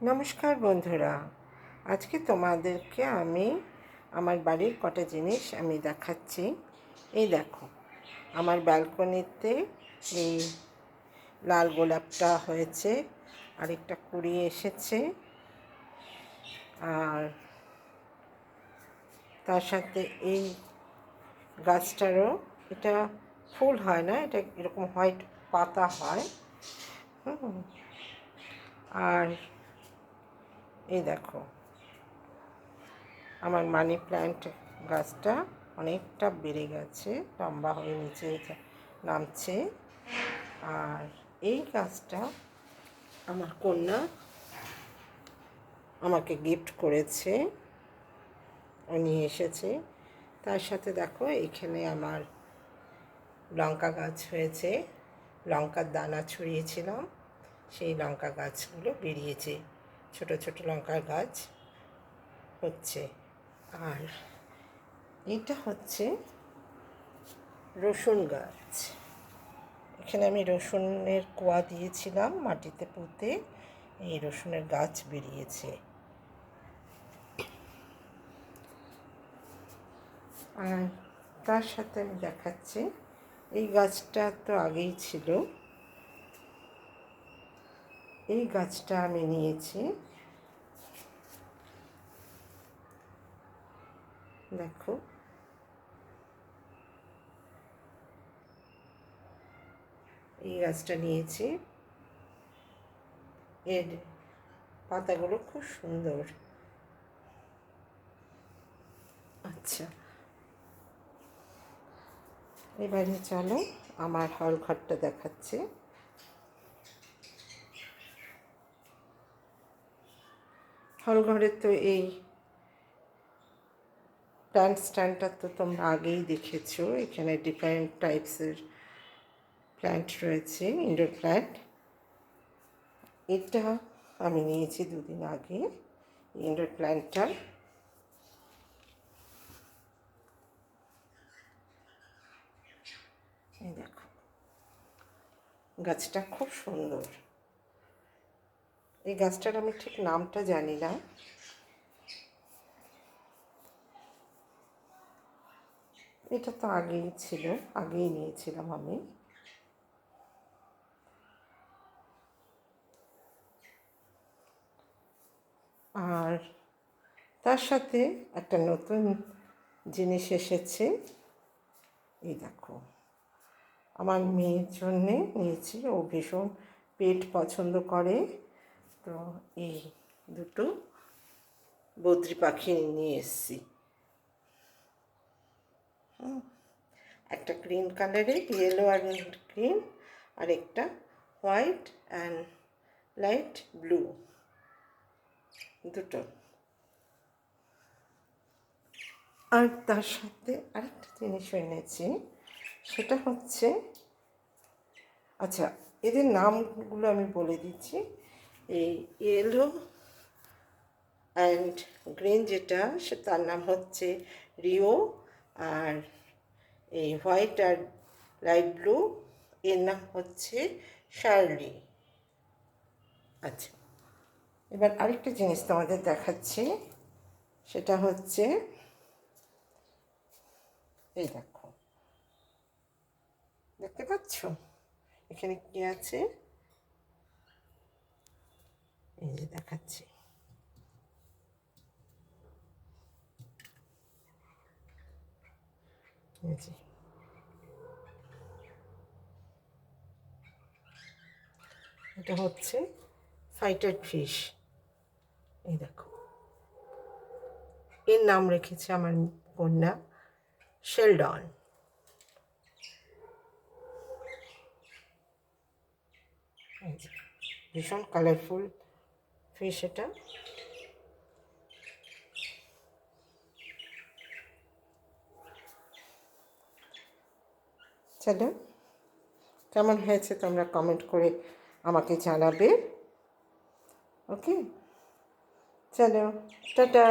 নমস্কার বন্ধুরা, আজকে তোমাদেরকে আমি আমার বাড়ির কটা জিনিস আমি দেখাচ্ছি। এই দেখো, আমার ব্যালকনিতে এই লাল গোলাপটা হয়েছে, আরেকটা কুড়ি এসেছে, আর তার সাথে এই গাছটারও এটা ফুল হয় না, এটা এরকম হোয়াইট পাতা হয়। আর এই দেখো, আমার মানি প্ল্যান্ট গাছটা অনেকটা বেড়ে গেছে, লম্বা হয়ে নিচে নামছে। আর এই গাছটা আমার কন্যা আমাকে গিফট করেছে, নিয়ে এসেছে। তার সাথে দেখো, এখানে আমার লঙ্কা গাছ হয়েছে, লঙ্কার দানা ছড়িয়েছিলাম, সেই লঙ্কা গাছগুলো বেরিয়েছে, ছোট ছোট লঙ্কার গাছ হচ্ছে। আর এটা হচ্ছে রসুন গাছ। এখানে আমি রসুনের কোয়া দিয়েছিলাম মাটিতে পুঁতে, এই রসুনের গাছ বেরিয়েছে। আর তার সাথে আমি দেখাচ্ছি, এই গাছটা তো আগেই ছিল, এই গাছটা আমি নিয়েছি। দেখো, এই গাছটা নিয়েছি, এর পাতাগুলো খুব সুন্দর। আচ্ছা, এবারে চলো আমার হল ঘরটা দেখাচ্ছে। হল ঘরে তো এই প্ল্যান্ট স্ট্যান্ডটা তো তোমরা আগেই দেখেছো। এখানে ডিফারেন্ট টাইপসের প্ল্যান্ট রয়েছে, ইনডোর প্ল্যান্ট। এটা আমি নিয়েছি দুদিন আগে, ইনডোর প্ল্যান্টটা। এই দেখো, গাছটা খুব সুন্দর। এই গাছটার আমি ঠিক নামটা জানি না। এটা তো আগেই ছিল, আগেই নিয়েছিলাম আমি। আর তার সাথে একটা নতুন জিনিস এসেছে, এই দেখো, আমার মেয়ের জন্যে নিয়েছি, ও ভীষণ পেট পছন্দ করে, তো এই দুটো বদ্রি পাখি নিয়ে এসেছি। একটা গ্রিন কালারের, ইয়েলো আর গ্রিন, আর একটা হোয়াইট অ্যান্ড লাইট ব্লু, দুটো। আর তার সাথে আরেকটা জিনিস এনেছি, সেটা হচ্ছে, আচ্ছা, এদের নামগুলো আমি বলে দিচ্ছি। এই ইয়েলো অ্যান্ড গ্রিন যেটা, সে তার নাম হচ্ছে রিও, আর এই হোয়াইট আর লাইট ব্লু এর নাম হচ্ছে শার্লি। আচ্ছা, এবার আরেকটা জিনিস তোমাদের দেখাচ্ছি, সেটা হচ্ছে, এই দেখো, দেখতে পাচ্ছ এখানে কি আছে? এই যে দেখাচ্ছি, এই যে এটা হচ্ছে ফাইটার ফিশ। এই দেখো, এর নাম রেখেছে আমার কন্যা শেলডন। ভীষণ কালারফুল ফিশ এটা। চলো, কেমন হয়েছে তোমরা কমেন্ট করে আমাকে জানাবে। ওকে, চলো, টাটা।